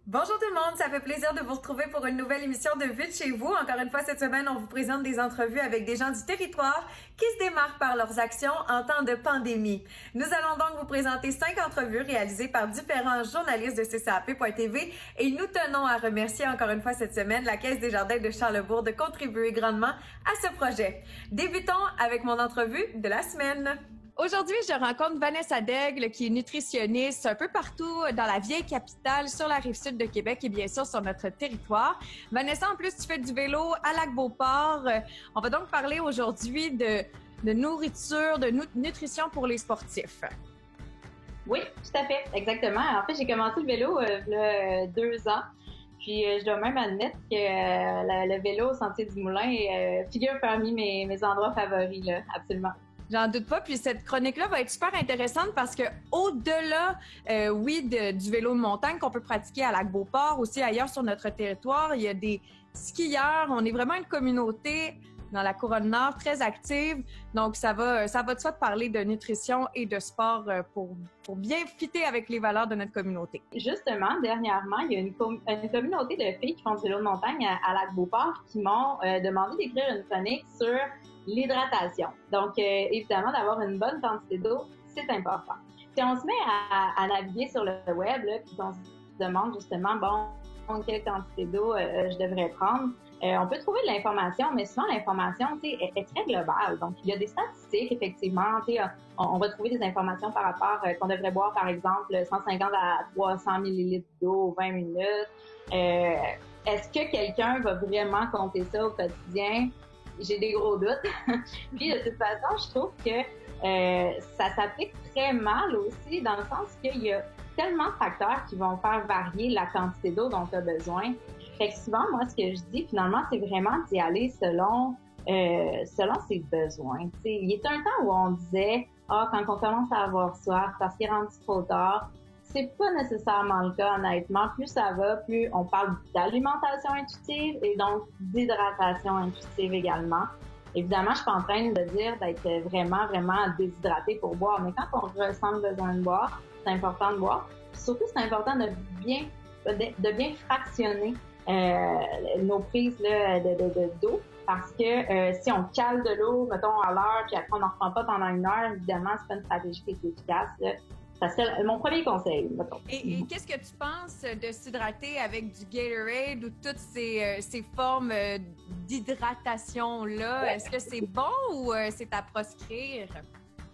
Bonjour tout le monde, ça fait plaisir de vous retrouver pour une nouvelle émission de Vue de chez vous. Encore une fois, cette semaine, on vous présente des entrevues avec des gens du territoire qui se démarquent par leurs actions en temps de pandémie. Nous allons donc vous présenter 5 entrevues réalisées par différents journalistes de CCAP.tv et nous tenons à remercier encore une fois cette semaine la Caisse des Jardins de Charlesbourg de contribuer grandement à ce projet. Débutons avec mon entrevue de la semaine. Aujourd'hui, je rencontre Vanessa Daigle, qui est nutritionniste un peu partout dans la vieille capitale, sur la rive sud de Québec et bien sûr sur notre territoire. Vanessa, en plus, tu fais du vélo à Lac-Beauport. On va donc parler aujourd'hui de nourriture, de nutrition pour les sportifs. Oui, tout à fait, exactement. En fait, j'ai commencé le vélo il y a 2 ans. Puis, je dois même admettre que le vélo au Sentier du Moulin figure parmi mes endroits favoris, là, absolument. J'en doute pas. Puis cette chronique-là va être super intéressante parce que au-delà, du vélo de montagne qu'on peut pratiquer à Lac-Beauport, aussi ailleurs sur notre territoire, il y a des skieurs. On est vraiment une communauté dans la Couronne Nord très active. Donc, ça va de soi de parler de nutrition et de sport pour bien fitter avec les valeurs de notre communauté. Justement, dernièrement, il y a une communauté de filles qui font du vélo de montagne à Lac-Beauport qui m'ont demandé d'écrire une chronique sur l'hydratation. Donc, évidemment, d'avoir une bonne quantité d'eau, c'est important. Si on se met à naviguer sur le web, là, puis on se demande justement, quelle quantité d'eau je devrais prendre, on peut trouver de l'information, mais souvent l'information, est très globale. Donc, il y a des statistiques, effectivement. On va trouver des informations par rapport qu'on devrait boire, par exemple, 150 à 300 millilitres d'eau 20 minutes. Est-ce que quelqu'un va vraiment compter ça au quotidien? J'ai des gros doutes. Puis, de toute façon, je trouve que ça s'applique très mal aussi, dans le sens qu'il y a tellement de facteurs qui vont faire varier la quantité d'eau dont tu as besoin. Fait que souvent, moi, ce que je dis, finalement, c'est vraiment d'y aller selon ses besoins. T'sais, il y a un temps où on disait, quand on commence à avoir soif, parce qu'il est rendu trop tard, c'est pas nécessairement le cas, honnêtement. Plus ça va, plus on parle d'alimentation intuitive et donc d'hydratation intuitive également. Évidemment, je suis pas en train de dire d'être vraiment, vraiment déshydraté pour boire, mais quand on ressent le besoin de boire, c'est important de boire. Puis surtout, c'est important de bien fractionner nos prises là, d'eau, parce que si on cale de l'eau, mettons, à l'heure, puis après on n'en reprend pas pendant 1 heure, évidemment, c'est pas une stratégie qui est efficace, là. Ça serait mon premier conseil, mettons. Et qu'est-ce que tu penses de s'hydrater avec du Gatorade ou toutes ces formes d'hydratation-là? Ouais. Est-ce que c'est bon ou c'est à proscrire?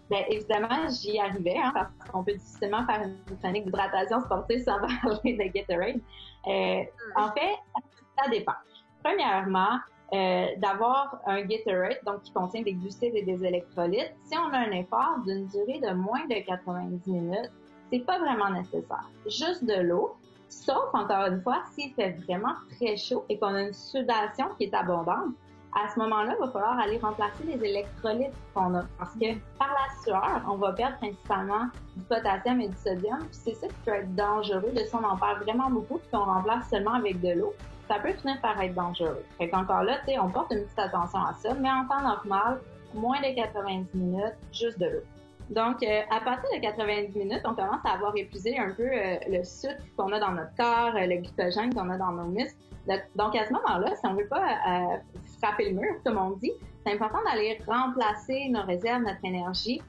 Bien, évidemment, j'y arrivais, parce qu'on peut difficilement faire une chronique d'hydratation sportive sans parler de Gatorade. En fait, ça dépend. Premièrement, d'avoir un Gatorade, donc qui contient des glucides et des électrolytes, si on a un effort d'une durée de moins de 90 minutes, c'est pas vraiment nécessaire. Juste de l'eau, sauf, encore une fois, s'il fait vraiment très chaud et qu'on a une sudation qui est abondante, à ce moment-là, il va falloir aller remplacer les électrolytes qu'on a. Parce que par la sueur, on va perdre principalement du potassium et du sodium. Puis c'est ça qui peut être dangereux. De ça, on en perd vraiment beaucoup, puis qu'on remplace seulement avec de l'eau. Ça peut finir par être dangereux. Fait qu'encore là, tu sais, on porte une petite attention à ça. Mais en temps normal, moins de 90 minutes, juste de l'eau. Donc, à partir de 90 minutes, on commence à avoir épuisé un peu le sucre qu'on a dans notre corps, le glycogène qu'on a dans nos muscles. Donc, à ce moment-là, si on veut pas frapper le mur, comme on dit, c'est important d'aller remplacer nos réserves, notre énergie,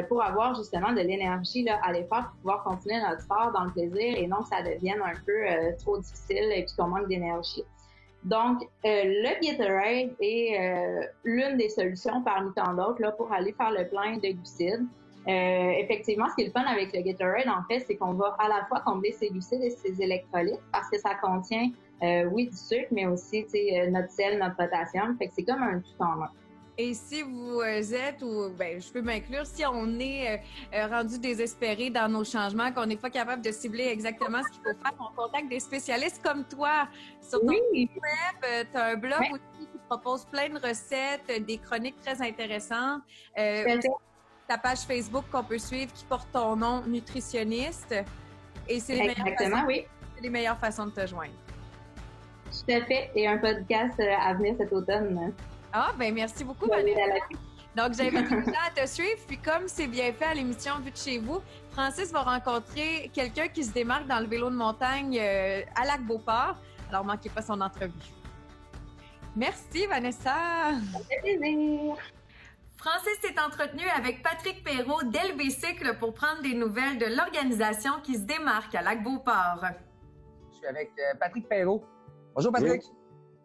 pour avoir justement de l'énergie là à l'effort pour pouvoir continuer notre sport dans le plaisir et non que ça devienne un peu trop difficile et puis qu'on manque d'énergie. Donc, le Gatorade est l'une des solutions parmi tant d'autres là pour aller faire le plein de glucides. Effectivement, ce qui est le fun avec le Gatorade, en fait, c'est qu'on va à la fois combler ses glucides et ses électrolytes parce que ça contient, oui, du sucre, mais aussi, notre sel, notre potassium. Fait que c'est comme un tout en un. Et si vous êtes, ou je peux m'inclure, si on est rendu désespéré dans nos changements, qu'on n'est pas capable de cibler exactement ce qu'il faut faire, on contacte des spécialistes comme toi. Sur ton site web, tu as un blog aussi qui propose plein de recettes, des chroniques très intéressantes. Ta page Facebook qu'on peut suivre qui porte ton nom, nutritionniste. Et c'est les meilleures façons de te joindre. Tout à fait. Et un podcast à venir cet automne. Ah, ben merci beaucoup, Vous allez Vanessa. à la- Donc, j'invite les gens à te suivre. Puis, comme c'est bien fait à l'émission Vue de chez vous, Francis va rencontrer quelqu'un qui se démarque dans le vélo de montagne à Lac-Beauport. Alors, manquez pas son entrevue. Merci, Vanessa. Ça fait plaisir. Francis s'est entretenu avec Patrick Perrault d'LB-Cycle pour prendre des nouvelles de l'organisation qui se démarque à Lac-Beauport. Je suis avec Patrick Perrault. Bonjour, Patrick. Bonjour.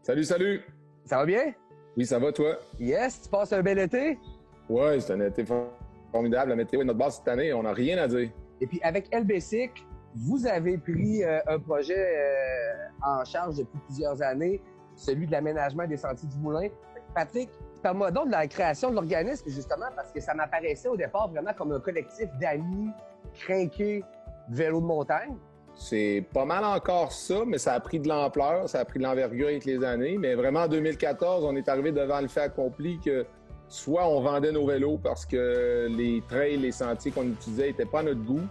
Salut, salut. Ça va bien? Oui, ça va, toi? Yes, tu passes un bel été? Ouais, c'est un été formidable. La météo est notre base cette année. On n'a rien à dire. Et puis, avec LB-Cycle, vous avez pris un projet en charge depuis plusieurs années, celui de l'aménagement des sentiers du Moulin. Patrick, parle-moi donc de la création de l'organisme, justement, parce que ça m'apparaissait au départ vraiment comme un collectif d'amis crinqués vélo de montagne. C'est pas mal encore ça, mais ça a pris de l'ampleur, ça a pris de l'envergure avec les années. Mais vraiment, en 2014, on est arrivé devant le fait accompli que soit on vendait nos vélos parce que les trails, les sentiers qu'on utilisait n'étaient pas à notre goût.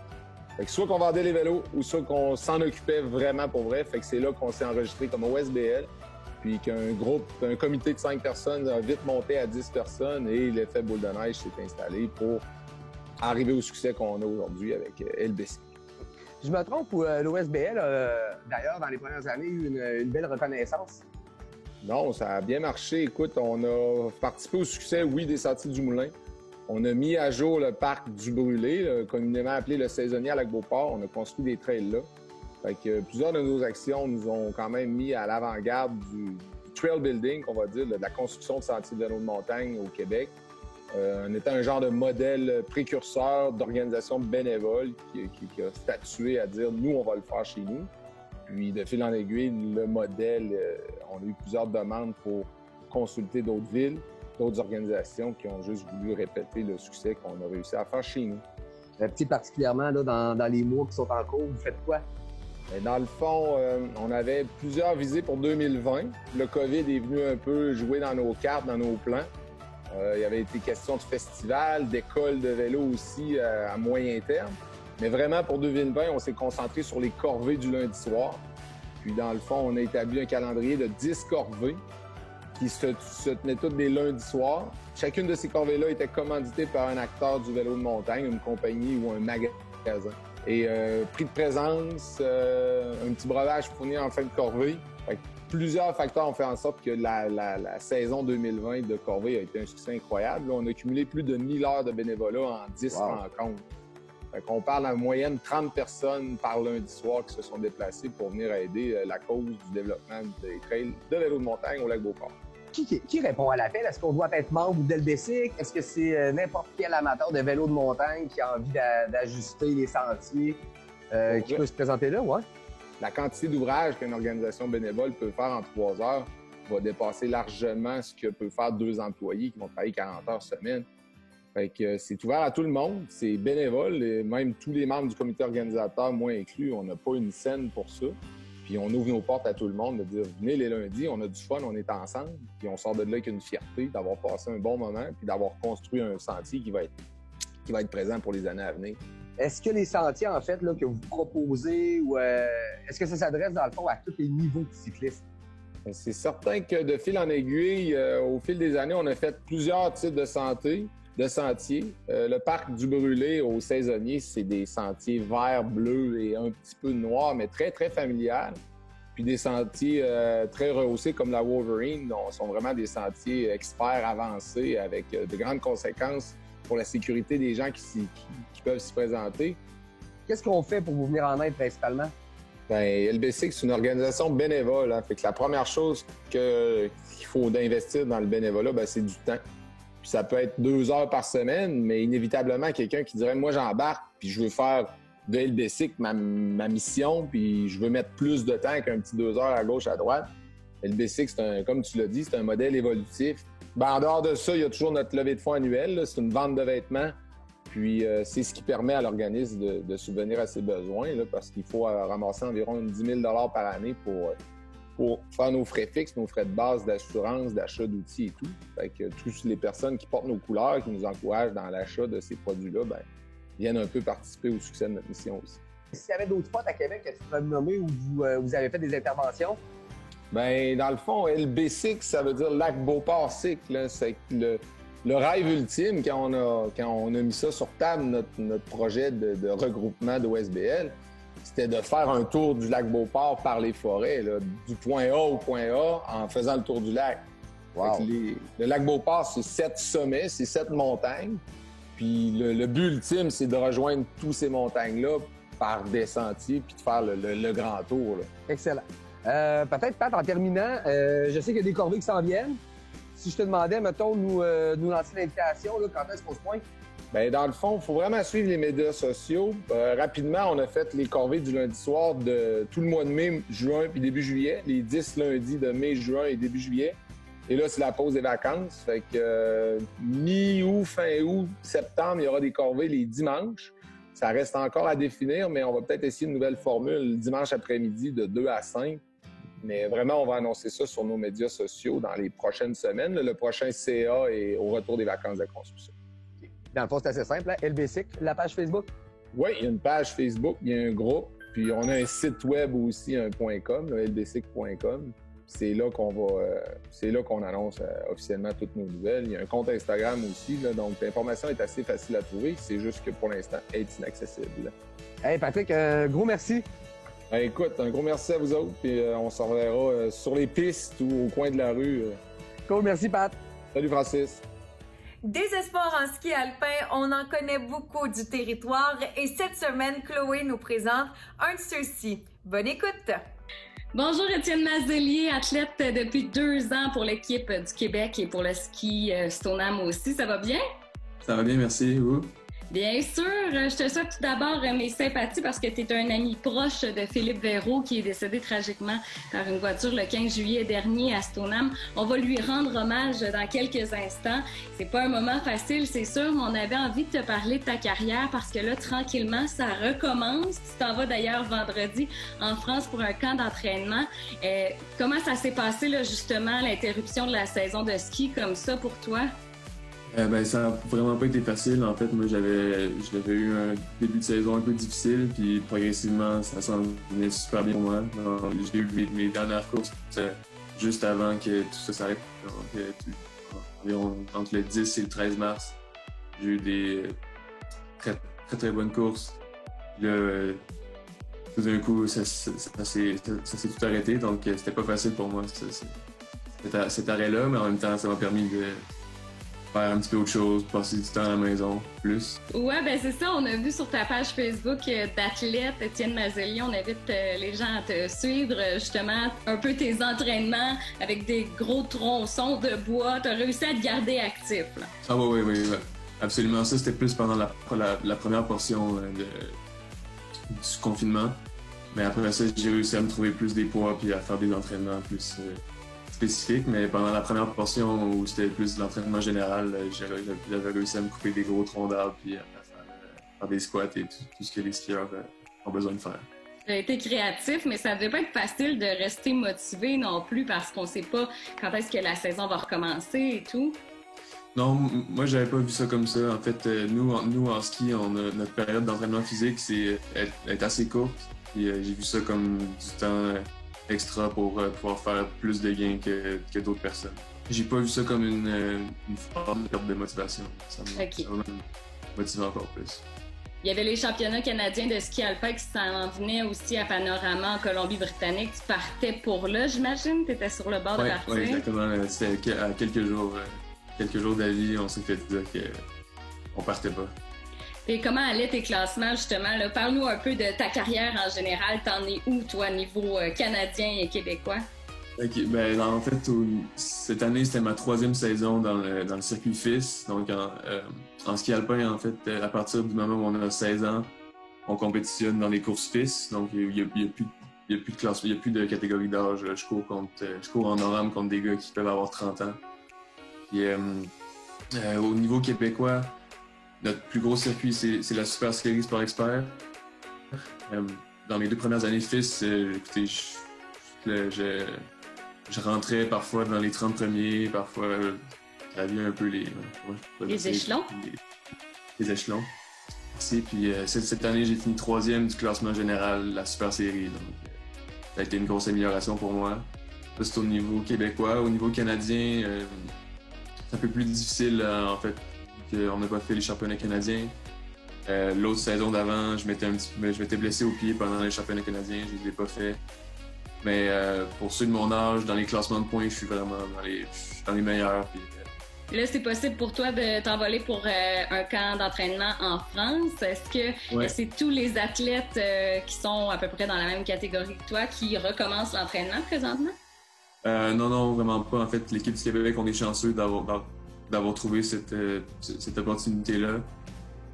Fait que soit qu'on vendait les vélos ou soit qu'on s'en occupait vraiment pour vrai. Fait que c'est là qu'on s'est enregistré comme OSBL. Puis un comité de 5 personnes a vite monté à 10 personnes et l'effet boule de neige s'est installé pour arriver au succès qu'on a aujourd'hui avec LBC. Je me trompe ou l'OSBL, d'ailleurs, dans les premières années, eu une belle reconnaissance? Non, ça a bien marché. Écoute, on a participé au succès, oui, des Sentiers du Moulin. On a mis à jour le parc du Brûlé, communément appelé le Saisonnier à Lac-Beauport. On a construit des trails là. Fait que plusieurs de nos actions nous ont quand même mis à l'avant-garde du trail building, on va dire, de la construction de sentiers de vélo de montagne au Québec. On était un genre de modèle précurseur d'organisation bénévole qui a statué à dire « nous, on va le faire chez nous ». Puis, de fil en aiguille, le modèle, on a eu plusieurs demandes pour consulter d'autres villes, d'autres organisations qui ont juste voulu répéter le succès qu'on a réussi à faire chez nous. Petit particulièrement là, dans les mois qui sont en cours, vous faites quoi? Dans le fond, on avait plusieurs visées pour 2020. Le COVID est venu un peu jouer dans nos cartes, dans nos plans. Il y avait été question de festivals, d'écoles de vélo aussi à moyen terme. Mais vraiment, pour 2020, on s'est concentré sur les corvées du lundi soir. Puis, dans le fond, on a établi un calendrier de 10 corvées qui se tenaient toutes des lundis soirs. Chacune de ces corvées-là était commanditée par un acteur du vélo de montagne, une compagnie ou un magasin. Et prix de présence, un petit breuvage fourni en fin de corvée. Fait que plusieurs facteurs ont fait en sorte que la saison 2020 de corvée a été un succès incroyable. Là, on a cumulé plus de 1000 heures de bénévolat en 10 rencontres. Fait qu'on parle en moyenne 30 personnes par lundi soir qui se sont déplacées pour venir aider la cause du développement des trails de vélo de montagne au Lac-Beauport. Qui répond à l'appel? Est-ce qu'on doit être membre d'LB-Cycle? Est-ce que c'est n'importe quel amateur de vélo de montagne qui a envie d'ajuster les sentiers qui peut se présenter là? Ouais. La quantité d'ouvrages qu'une organisation bénévole peut faire en 3 heures va dépasser largement ce que peuvent faire 2 employés qui vont travailler 40 heures semaine. Fait que c'est ouvert à tout le monde, c'est bénévole, et même tous les membres du comité organisateur, moi inclus, on n'a pas une scène pour ça. Puis on ouvre nos portes à tout le monde, de dire venez les lundis, on a du fun, on est ensemble, puis on sort de là avec une fierté d'avoir passé un bon moment, puis d'avoir construit un sentier qui va être présent pour les années à venir. Est-ce que les sentiers, en fait, là, que vous proposez, ou est-ce que ça s'adresse, dans le fond, à tous les niveaux de cyclistes? C'est certain que de fil en aiguille, au fil des années, on a fait plusieurs types de sentiers. Le parc du Brûlé au Saisonnier, c'est des sentiers verts, bleus et un petit peu noirs, mais très, très familial. Puis des sentiers très rehaussés comme la Wolverine, donc sont vraiment des sentiers experts avancés avec de grandes conséquences pour la sécurité des gens qui peuvent s'y présenter. Qu'est-ce qu'on fait pour vous venir en aide principalement? Bien, LBC, c'est une organisation bénévole. Fait que la première chose qu'il faut d'investir dans le bénévolat, bien, c'est du temps. Puis ça peut être 2 heures par semaine, mais inévitablement, quelqu'un qui dirait « Moi, j'embarque, puis je veux faire de LBC ma mission, puis je veux mettre plus de temps qu'un petit 2 heures à gauche, à droite. » LBC, comme tu l'as dit, c'est un modèle évolutif. Ben, en dehors de ça, il y a toujours notre levée de fonds annuelle. Là. C'est une vente de vêtements. Puis c'est ce qui permet à l'organisme de subvenir à ses besoins, là, parce qu'il faut ramasser environ 10 000 $ par année pour faire nos frais fixes, nos frais de base d'assurance, d'achat d'outils et tout. Fait que toutes les personnes qui portent nos couleurs, qui nous encouragent dans l'achat de ces produits-là, ben, viennent un peu participer au succès de notre mission aussi. S'il y avait d'autres spots à Québec que tu pourrais me nommer où vous avez fait des interventions? Ben, dans le fond, LBCIC, ça veut dire Lac Beauport-Cic. C'est le rêve ultime quand on a mis ça sur table, notre projet de regroupement d'OSBL. C'était de faire un tour du lac Beauport par les forêts, là, du point A au point A, en faisant le tour du lac. Wow. Le lac Beauport, c'est 7 sommets, c'est 7 montagnes. Puis le but ultime, c'est de rejoindre tous ces montagnes-là par des sentiers puis de faire le grand tour. Là. Excellent. Peut-être, Pat, en terminant, je sais qu'il y a des corvées qui s'en viennent. Si je te demandais, mettons, nous lancer l'invitation, là, quand est-ce qu'on se pointe? Bien, dans le fond, il faut vraiment suivre les médias sociaux. Rapidement, on a fait les corvées du lundi soir de tout le mois de mai, juin puis début juillet. Les 10 lundis de mai, juin et début juillet. Et là, c'est la pause des vacances. Fait que mi-août, fin août, septembre, il y aura des corvées les dimanches. Ça reste encore à définir, mais on va peut-être essayer une nouvelle formule dimanche après-midi de 2 à 5. Mais vraiment, on va annoncer ça sur nos médias sociaux dans les prochaines semaines. Le prochain CA est au retour des vacances de construction. Dans le fond, c'est assez simple, hein? LBCIC, la page Facebook? Oui, il y a une page Facebook, il y a un groupe, puis on a un site web aussi, un .com, lbcic.com. C'est là qu'on annonce officiellement toutes nos nouvelles. Il y a un compte Instagram aussi, là, donc l'information est assez facile à trouver. C'est juste que pour l'instant, elle est inaccessible. Hey Patrick, gros merci. Ben, écoute, un gros merci à vous autres, puis on se reverra sur les pistes ou au coin de la rue. Cool, merci Pat. Salut Francis. Des espoirs en ski alpin, on en connaît beaucoup du territoire et cette semaine, Chloé nous présente un de ceux-ci. Bonne écoute! Bonjour Étienne Mazelier, athlète depuis 2 ans pour l'équipe du Québec et pour le ski Stoneham aussi. Ça va bien? Ça va bien, merci. Vous? Bien sûr, je te souhaite tout d'abord mes sympathies parce que tu es un ami proche de Philippe Véraud qui est décédé tragiquement par une voiture le 15 juillet dernier à Stoneham. On va lui rendre hommage dans quelques instants. C'est pas un moment facile, c'est sûr, mais on avait envie de te parler de ta carrière parce que là, tranquillement, ça recommence. Tu t'en vas d'ailleurs vendredi en France pour un camp d'entraînement. Comment ça s'est passé, là, justement, l'interruption de la saison de ski comme ça pour toi? Ben, ça n'a vraiment pas été facile. En fait, moi, j'avais eu un début de saison un peu difficile, puis progressivement, ça s'en venait super bien pour moi. J'ai eu mes dernières courses juste avant que tout ça s'arrête. Environ entre le 10 et le 13 mars, j'ai eu des très, très, très bonnes courses. Là, tout d'un coup, ça s'est tout arrêté, donc c'était pas facile pour moi, cet arrêt-là, mais en même temps, ça m'a permis de faire un petit peu autre chose, passer du temps à la maison, plus. Ouais, ben c'est ça, on a vu sur ta page Facebook d'athlète Étienne Mazelier, on invite les gens à te suivre, justement, un peu tes entraînements avec des gros tronçons de bois, t'as réussi à te garder actif, là. Ah oui, absolument. Ça, c'était plus pendant la première portion du confinement, mais après ça, j'ai réussi à me trouver plus des poids puis à faire des entraînements plus spécifique, mais pendant la première portion où c'était plus de l'entraînement général, j'avais réussi à me couper des gros troncs d'arbres puis à faire des squats et tout ce que les skieurs ont besoin de faire. Tu as été créatif, mais ça devait pas être facile de rester motivé non plus parce qu'on sait pas quand est-ce que la saison va recommencer et tout. Non, moi j'avais pas vu ça comme ça. En fait, nous en ski, notre période d'entraînement physique est assez courte. Puis j'ai vu ça comme du temps extra pour pouvoir faire plus de gains que d'autres personnes. J'ai pas vu ça comme une forme de perte de motivation. Ça m'a motivé encore plus. Il y avait les championnats canadiens de ski alpin qui s'en venaient aussi à Panorama en Colombie-Britannique. Tu partais pour là, j'imagine? Tu étais sur le bord de partir? Oui, exactement. C'était à quelques jours d'avis, on s'est fait dire qu'on partait pas. Et comment allaient tes classements, justement? Là? Parle-nous un peu de ta carrière en général. T'en es où, toi, niveau canadien et québécois? OK. Ben, en fait, cette année, c'était ma 3e saison dans le circuit FIS. Donc, en ski alpin, en fait, à partir du moment où on a 16 ans, on compétitionne dans les courses FIS. Donc, il n'y a plus de classe, il n'y a plus de catégorie d'âge. Je cours en NORAM contre des gars qui peuvent avoir 30 ans. Puis, au niveau québécois, notre plus gros circuit, c'est la Super Series Sport Expert. Dans mes 2 premières années FIS, écoutez, je rentrais parfois dans les 30 premiers, parfois j'avais un peu les échelons. Les échelons. Merci. Puis cette année, j'ai fini 3e du classement général, la Super Série. Donc, ça a été une grosse amélioration pour moi. Ça, c'est au niveau québécois. Au niveau canadien, c'est un peu plus difficile, en fait, qu'on n'a pas fait les championnats canadiens. L'autre saison d'avant, je m'étais blessé au pied pendant les championnats canadiens, je ne les ai pas fait. Mais pour ceux de mon âge, dans les classements de points, je suis vraiment dans les meilleurs. Puis, là, c'est possible pour toi de t'envoler pour un camp d'entraînement en France. Est-ce que c'est tous les athlètes qui sont à peu près dans la même catégorie que toi qui recommencent l'entraînement présentement? Non, vraiment pas. En fait, l'équipe du Québec, on est chanceux d'avoir trouvé cette opportunité-là,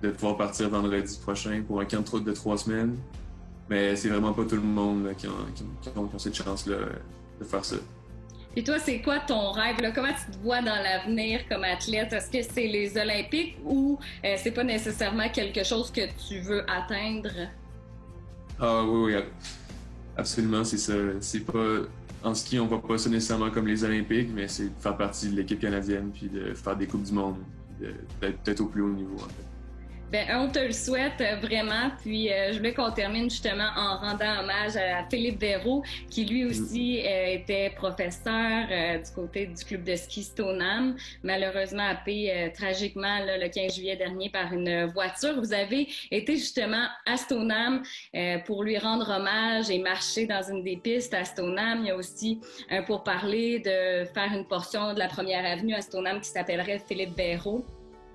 de pouvoir partir vendredi prochain pour un camp de 3 semaines. Mais c'est vraiment pas tout le monde là, qui ont cette chance-là de faire ça. Et toi, c'est quoi ton rêve? Là? Comment tu te vois dans l'avenir comme athlète? Est-ce que c'est les Olympiques ou c'est pas nécessairement quelque chose que tu veux atteindre? Ah oui, absolument, c'est ça. C'est pas... En ski, on voit pas ça nécessairement comme les Olympiques, mais c'est de faire partie de l'équipe canadienne puis de faire des Coupes du Monde, d'être peut-être au plus haut niveau, en fait. Ben, on te le souhaite vraiment. Puis, je voulais qu'on termine justement en rendant hommage à Philippe Véraud, qui lui aussi était professeur du côté du club de ski Stoneham, malheureusement happé tragiquement là, le 15 juillet dernier par une voiture. Vous avez été justement à Stoneham pour lui rendre hommage et marcher dans une des pistes à Stoneham. Il y a aussi un pourparler de faire une portion de la première avenue à Stoneham qui s'appellerait Philippe Véraud.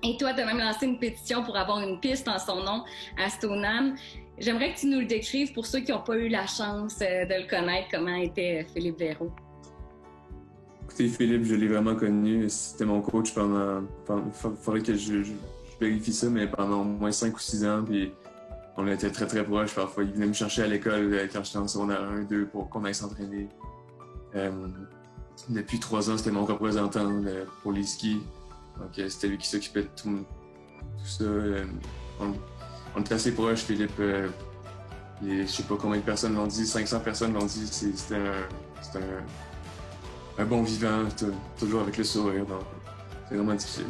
Et toi, tu as même lancé une pétition pour avoir une piste en son nom à Stoneham. J'aimerais que tu nous le décrives pour ceux qui n'ont pas eu la chance de le connaître, comment était Philippe Véraud. Écoutez, Philippe, je l'ai vraiment connu. C'était mon coach pendant il faudrait que je vérifie ça, mais pendant au moins 5 ou 6 ans. Puis on était très, très proches. Parfois, il venait me chercher à l'école quand j'étais en secondaire 1, 2 pour qu'on aille s'entraîner. Depuis 3 ans, c'était mon représentant pour les skis. Donc, c'était lui qui s'occupait de tout ça. On était assez proches, Philippe. Je sais pas combien de personnes l'ont dit, 500 personnes l'ont dit. C'était un bon vivant, toujours avec le sourire. Donc, c'est vraiment difficile.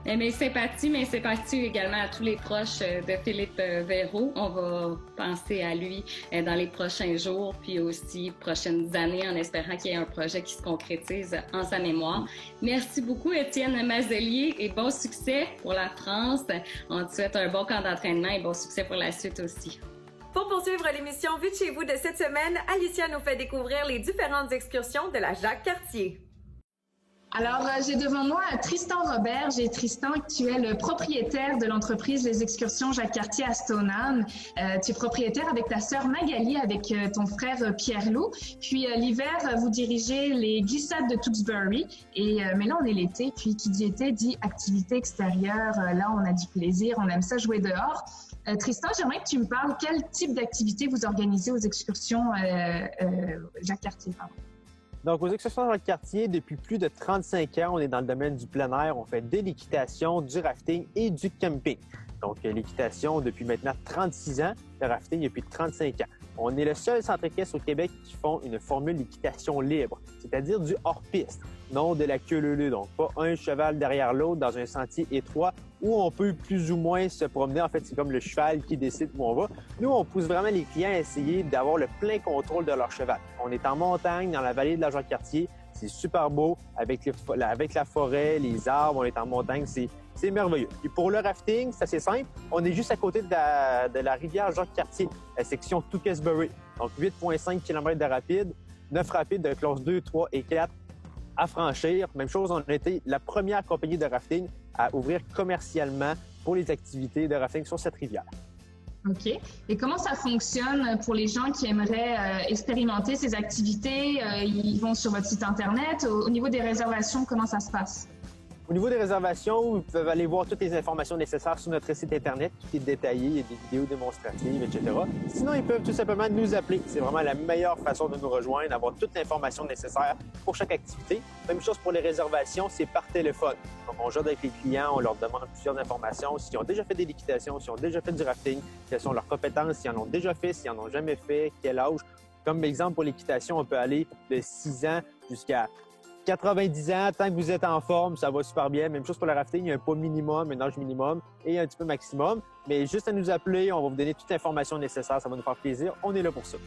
Mes sympathies également à tous les proches de Philippe Véraud. On va penser à lui dans les prochains jours, puis aussi prochaines années, en espérant qu'il y ait un projet qui se concrétise en sa mémoire. Merci beaucoup, Étienne Mazelier, et bon succès pour la France. On te souhaite un bon camp d'entraînement et bon succès pour la suite aussi. Pour poursuivre l'émission Vue de chez vous de cette semaine, Alicia nous fait découvrir les différentes excursions de la Jacques-Cartier. Alors, j'ai devant moi Tristan Robert. Tristan, tu es le propriétaire de l'entreprise Les Excursions Jacques-Cartier à Stoneham. Tu es propriétaire avec ta sœur Magali, avec ton frère Pierre-Loup. Puis l'hiver, vous dirigez les glissades de Tewksbury. Mais là, on est l'été. Puis qui dit été dit activité extérieure. Là, on a du plaisir. On aime ça jouer dehors. Tristan, j'aimerais que tu me parles quel type d'activité vous organisez aux excursions Jacques-Cartier. Donc, aux excursions Jacques-Cartier, depuis plus de 35 ans, on est dans le domaine du plein air. On fait de l'équitation, du rafting et du camping. Donc, l'équitation depuis maintenant 36 ans, le rafting depuis 35 ans. On est le seul centre équestre au Québec qui font une formule d'équitation libre, c'est-à-dire du hors-piste, non de la queue leu-leu. Donc, pas un cheval derrière l'autre dans un sentier étroit où on peut plus ou moins se promener. En fait, c'est comme le cheval qui décide où on va. Nous, on pousse vraiment les clients à essayer d'avoir le plein contrôle de leur cheval. On est en montagne, dans la vallée de la Jacques-Cartier. C'est super beau avec la forêt, les arbres. On est en montagne. C'est merveilleux. Et pour le rafting, c'est assez simple. On est juste à côté de la rivière Jacques-Cartier, la section Tewksbury. Donc, 8,5 km de rapide, 9 rapides de classe 2, 3 et 4 à franchir. Même chose, on a été la première compagnie de rafting à ouvrir commercialement pour les activités de rafting sur cette rivière. OK. Et comment ça fonctionne pour les gens qui aimeraient expérimenter ces activités? Ils vont sur votre site Internet. Au niveau des réservations, comment ça se passe? Au niveau des réservations, ils peuvent aller voir toutes les informations nécessaires sur notre site Internet, qui est détaillé, il y a des vidéos démonstratives, etc. Sinon, ils peuvent tout simplement nous appeler. C'est vraiment la meilleure façon de nous rejoindre, d'avoir toute l'information nécessaire pour chaque activité. Même chose pour les réservations, c'est par téléphone. Donc, on jase avec les clients, on leur demande plusieurs informations, s'ils ont déjà fait des liquidations, s'ils ont déjà fait du rafting, quelles sont leurs compétences, s'ils en ont déjà fait, s'ils en ont jamais fait, quel âge. Comme exemple, pour l'équitation, on peut aller de 6 ans jusqu'à 90 ans, tant que vous êtes en forme, ça va super bien. Même chose pour le rafting, il y a un poids minimum, un âge minimum et un petit peu maximum. Mais juste à nous appeler, on va vous donner toute l'information nécessaire, ça va nous faire plaisir. On est là pour ça.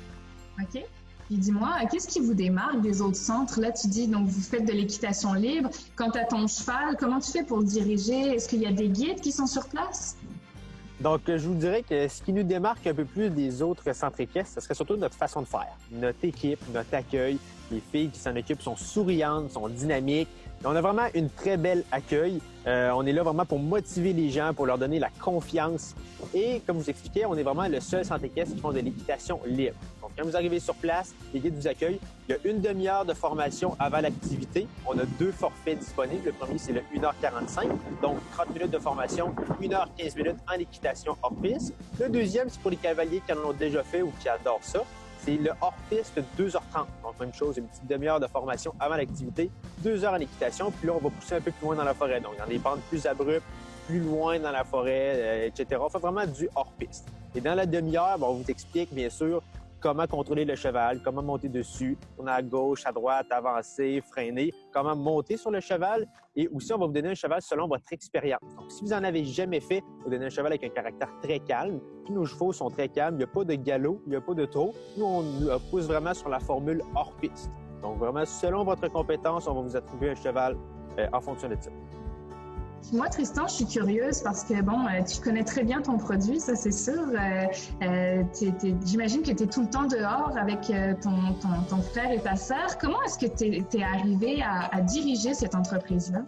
OK. Puis dis-moi, qu'est-ce qui vous démarque des autres centres? Là, tu dis, donc, vous faites de l'équitation libre. Quant à ton cheval, comment tu fais pour le diriger? Est-ce qu'il y a des guides qui sont sur place? Donc, je vous dirais que ce qui nous démarque un peu plus des autres centres équestres, ce serait surtout notre façon de faire. Notre équipe, notre accueil. Les filles qui s'en occupent sont souriantes, sont dynamiques. Et on a vraiment une très belle accueil. On est là vraiment pour motiver les gens, pour leur donner la confiance. Et comme je vous expliquais, on est vraiment le seul centre équestre qui font de l'équitation libre. Donc, quand vous arrivez sur place, les guides vous accueillent. Il y a une demi-heure de formation avant l'activité. On a 2 forfaits disponibles. Le premier, c'est le 1h45, donc 30 minutes de formation, 1h15 minutes en équitation hors piste. Le deuxième, c'est pour les cavaliers qui en ont déjà fait ou qui adorent ça. C'est le hors-piste 2h30. Donc, même chose, une petite demi-heure de formation avant l'activité, 2 heures en équitation, puis là, on va pousser un peu plus loin dans la forêt. Donc, dans des pentes plus abruptes, plus loin dans la forêt, etc. On fait vraiment du hors-piste. Et dans la demi-heure, on vous explique, bien sûr, comment contrôler le cheval, comment monter dessus, tourner à gauche, à droite, avancer, freiner, comment monter sur le cheval. Et aussi, on va vous donner un cheval selon votre expérience. Donc, si vous n'en avez jamais fait, on va vous donner un cheval avec un caractère très calme. Tous nos chevaux sont très calmes. Il n'y a pas de galop, il n'y a pas de trot. Nous, on pousse vraiment sur la formule hors-piste. Donc, vraiment, selon votre compétence, on va vous attribuer un cheval en fonction de ça. Moi, Tristan, je suis curieuse parce que, bon, tu connais très bien ton produit, ça c'est sûr. J'imagine que tu es tout le temps dehors avec ton frère et ta sœur. Comment est-ce que tu es arrivé à diriger cette entreprise-là?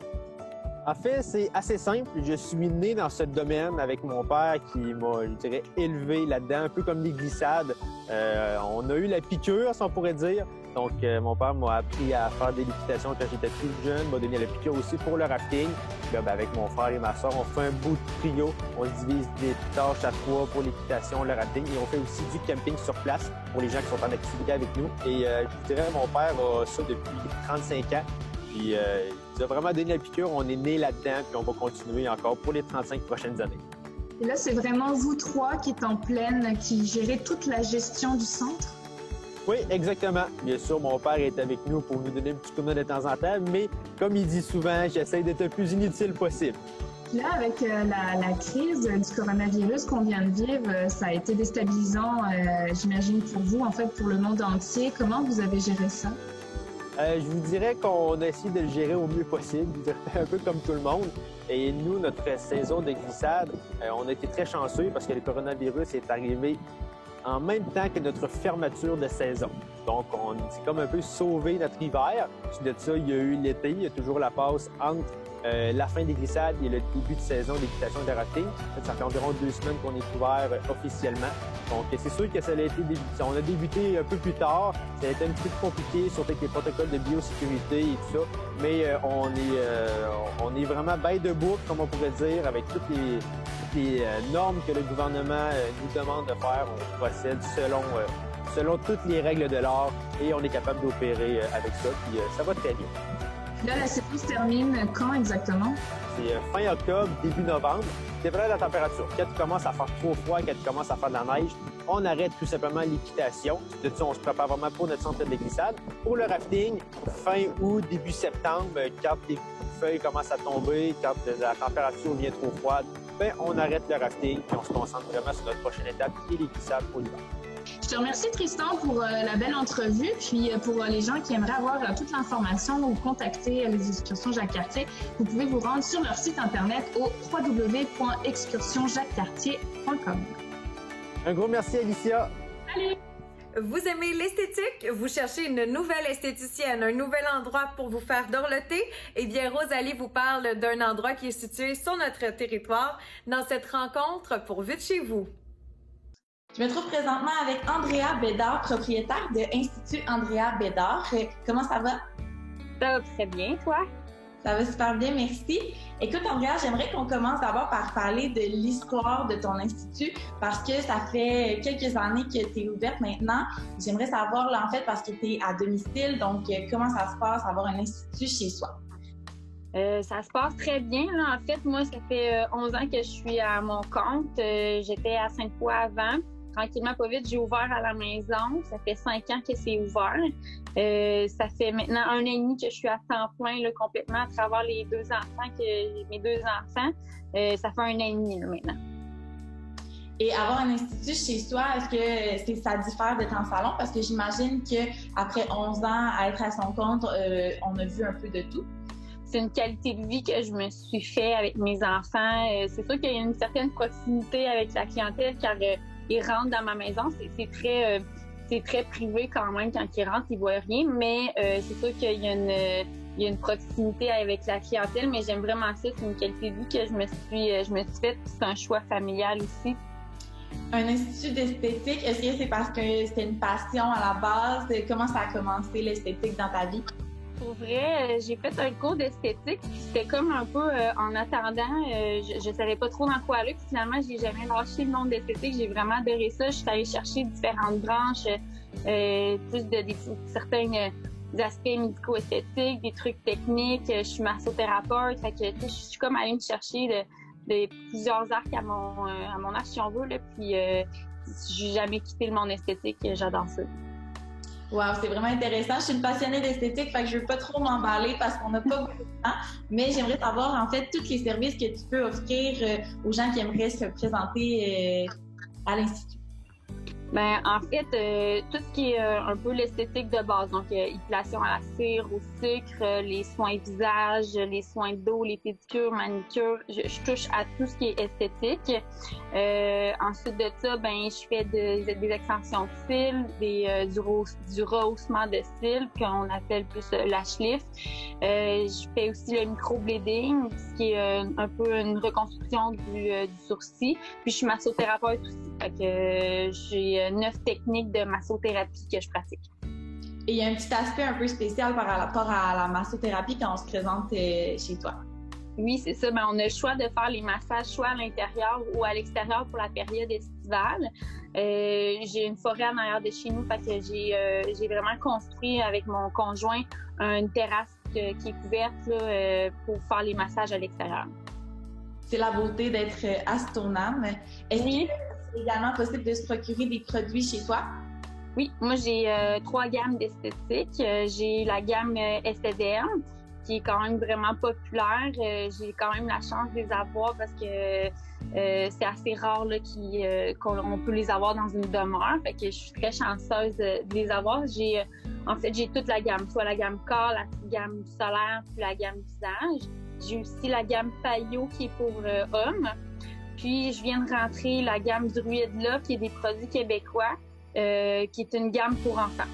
En fait, c'est assez simple. Je suis né dans ce domaine avec mon père qui m'a, je dirais, élevé là-dedans, un peu comme les glissades. On a eu la piqûre, si on pourrait dire. Donc, mon père m'a appris à faire de l'équitation quand j'étais plus jeune, m'a donné la piqûre aussi pour le rafting. Puis là, avec mon frère et ma soeur, on fait un beau trio. On divise des tâches à 3 pour l'équitation, le rafting. Et on fait aussi du camping sur place pour les gens qui sont en activité avec nous. Et je vous dirais, mon père a ça depuis 35 ans. Puis, il nous a vraiment donné la piqûre. On est né là-dedans, puis on va continuer encore pour les 35 prochaines années. Et là, c'est vraiment vous trois qui êtes en pleine, qui gérez toute la gestion du centre? Oui, exactement. Bien sûr, mon père est avec nous pour nous donner un petit coup de main de temps en temps, mais comme il dit souvent, j'essaie d'être le plus inutile possible. Là, avec la crise du coronavirus qu'on vient de vivre, ça a été déstabilisant, j'imagine, pour vous, en fait, pour le monde entier. Comment vous avez géré ça? Je vous dirais qu'on a essayé de le gérer au mieux possible, un peu comme tout le monde. Et nous, notre saison de glissade, on a été très chanceux parce que le coronavirus est arrivé en même temps que notre fermeture de saison. Donc, on s'est comme un peu sauvé notre hiver. Ensuite de ça, il y a eu l'été, il y a toujours la passe entre la fin des glissades et le début de saison d'équitation et de rafting. Ça fait environ 2 semaines qu'on est ouvert officiellement. Donc, c'est sûr que ça a été on a débuté un peu plus tard. Ça a été un petit peu compliqué, surtout avec les protocoles de biosécurité et tout ça. Mais on est vraiment bail de boucle, comme on pourrait dire, avec toutes les normes que le gouvernement nous demande de faire. On procède selon toutes les règles de l'art et on est capable d'opérer avec ça. Puis ça va très bien. Là, la saison se termine quand exactement? C'est fin octobre, début novembre. Dépendant de la température. Quand il commence à faire trop froid, quand il commence à faire de la neige, on arrête tout simplement l'équitation. De ça, on se prépare vraiment pour notre centre de glissade. Pour le rafting, fin août, début septembre, quand les feuilles commencent à tomber, quand la température devient trop froide, ben, on arrête le rafting et on se concentre vraiment sur notre prochaine étape qui est les glissades pour l'hiver. Je te remercie, Tristan, pour la belle entrevue. Puis pour les gens qui aimeraient avoir toute l'information ou contacter les excursions Jacques-Cartier, vous pouvez vous rendre sur leur site Internet au www.excursionjacquescartier.com. Un gros merci, Alicia. Salut! Vous aimez l'esthétique? Vous cherchez une nouvelle esthéticienne, un nouvel endroit pour vous faire dorloter? Eh bien, Rosalie vous parle d'un endroit qui est situé sur notre territoire dans cette rencontre pour Vue de chez vous. Je me trouve présentement avec Andrea Bédard, propriétaire de Institut Andrea Bédard. Comment ça va? Ça va très bien, toi? Ça va super bien, merci. Écoute, Andrea, j'aimerais qu'on commence d'abord par parler de l'histoire de ton institut parce que ça fait quelques années que tu es ouverte maintenant. J'aimerais savoir, là, en fait, parce que tu es à domicile, donc comment ça se passe avoir un institut chez soi? Ça se passe très bien. Là. En fait, moi, ça fait 11 ans que je suis à mon compte. J'étais à Sainte-Foy avant. Tranquillement, pas vite, j'ai ouvert à la maison. Ça fait 5 ans que c'est ouvert. Ça fait maintenant 1 an et demi que je suis à temps plein là, complètement à travers mes 2 enfants. Ça fait 1 an et demi là, maintenant. Et avoir un institut chez soi, est-ce que ça diffère de ton salon? Parce que j'imagine qu'après 11 ans à être à son compte, on a vu un peu de tout. C'est une qualité de vie que je me suis fait avec mes enfants. C'est sûr qu'il y a une certaine proximité avec la clientèle car ils rentrent dans ma maison. C'est très privé quand même quand ils rentrent, ils voient rien. Mais c'est sûr qu'il y a une proximité avec la clientèle, mais j'aime vraiment ça. C'est une qualité de vie que je me suis faite. C'est un choix familial aussi. Un institut d'esthétique, est-ce que c'est parce que c'était une passion à la base? Comment ça a commencé l'esthétique dans ta vie? Pour vrai, j'ai fait un cours d'esthétique, puis c'était comme un peu en attendant, je savais pas trop dans quoi aller, puis finalement, j'ai jamais lâché le monde d'esthétique, j'ai vraiment adoré ça. Je suis allée chercher différentes branches, plus de certains aspects médico-esthétiques, des trucs techniques, je suis massothérapeute, fait que je suis comme allée me chercher de plusieurs arcs à mon âge, si on veut, là, puis j'ai jamais quitté le monde esthétique, j'adore ça. Wow, c'est vraiment intéressant. Je suis une passionnée d'esthétique, fait que je veux pas trop m'emballer parce qu'on n'a pas beaucoup de temps. Mais j'aimerais savoir, en fait, tous les services que tu peux offrir aux gens qui aimeraient se présenter à l'Institut. Ben, en fait, tout ce qui est un peu l'esthétique de base, donc épilation à la cire, au sucre, les soins visage, les soins de dos, les pédicures, manicures, je touche à tout ce qui est esthétique. Ensuite de ça, ben, je fais des extensions de cils, du rehaussement de cils, qu'on appelle plus lash lift. Je fais aussi le microblading, ce qui est un peu une reconstruction du sourcil. Puis je suis massothérapeute aussi, fait que j'ai 9 techniques de massothérapie que je pratique. Et il y a un petit aspect un peu spécial par rapport à la massothérapie quand on se présente chez toi. Oui, c'est ça. Ben, on a le choix de faire les massages soit à l'intérieur ou à l'extérieur pour la période estivale. J'ai une forêt en arrière de chez nous, fait que j'ai vraiment construit avec mon conjoint une terrasse qui est couverte là, pour faire les massages à l'extérieur. C'est la beauté d'être à Stoneham. Est-ce que c'est également possible de se procurer des produits chez toi? Oui, moi j'ai 3 gammes d'esthétique. J'ai la gamme STDM, qui est quand même vraiment populaire. J'ai quand même la chance de les avoir parce que c'est assez rare là, qu'on peut les avoir dans une demeure. Fait que je suis très chanceuse de les avoir. En fait, j'ai toute la gamme, soit la gamme corps, la gamme solaire, puis la gamme visage. J'ai aussi la gamme Payot qui est pour hommes. Puis je viens de rentrer la gamme Druide Love qui est des produits québécois, qui est une gamme pour enfants.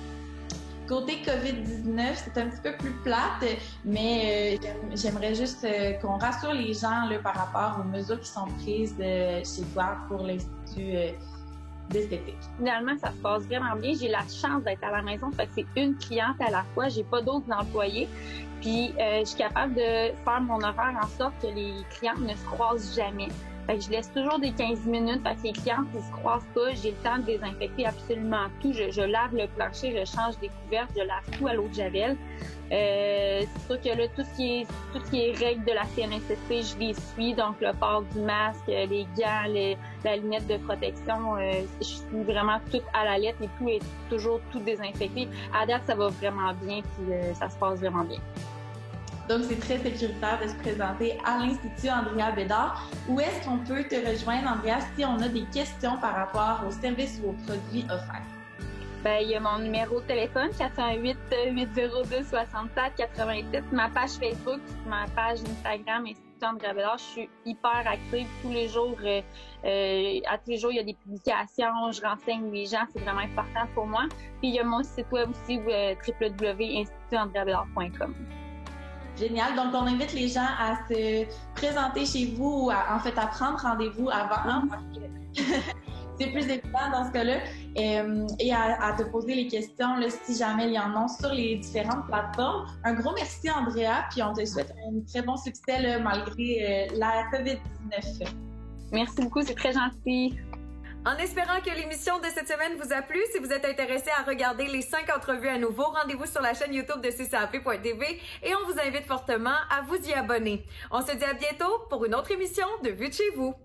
Côté COVID-19, c'est un petit peu plus plate, mais j'aimerais juste qu'on rassure les gens là, par rapport aux mesures qui sont prises chez toi pour l'Institut d'esthétique. Finalement, ça se passe vraiment bien. J'ai la chance d'être à la maison, fait que c'est une cliente à la fois. J'ai pas d'autres employés. Puis, je suis capable de faire mon horaire en sorte que les clientes ne se croisent jamais. Fait que je laisse toujours des 15 minutes, fait que les clientes ne se croisent pas. J'ai le temps de désinfecter absolument tout. Je lave le plancher, je change des couvertes, je lave tout à l'eau de Javel. C'est sûr que là, tout ce qui est règles de la CNSST, je les suis. Donc, le port du masque, les gants, la lunette de protection, je suis vraiment tout à la lettre et tout est toujours tout désinfecté. À date, ça va vraiment bien, puis ça se passe vraiment bien. Donc, c'est très sécuritaire de se présenter à l'Institut Andrea Bédard. Où est-ce qu'on peut te rejoindre, Andrea, si on a des questions par rapport aux services ou aux produits offerts? Ben, il y a mon numéro de téléphone, 418-802-67-87, ma page Facebook, ma page Instagram, Institut Andrea Bédard. Je suis hyper active tous les jours. À tous les jours, il y a des publications, je renseigne les gens, c'est vraiment important pour moi. Puis, il y a mon site web aussi, www.institutandreabedard.com. Génial. Donc, on invite les gens à se présenter chez vous, ou à prendre rendez-vous avant, parce que c'est plus évident dans ce cas-là, et à te poser les questions, là, si jamais il y en a, sur les différentes plateformes. Un gros merci, Andrea, puis on te souhaite un très bon succès là, malgré la COVID-19. Merci beaucoup, c'est très gentil. En espérant que l'émission de cette semaine vous a plu, si vous êtes intéressé à regarder les 5 entrevues à nouveau, rendez-vous sur la chaîne YouTube de CCAP.tv et on vous invite fortement à vous y abonner. On se dit à bientôt pour une autre émission de Vue de chez vous.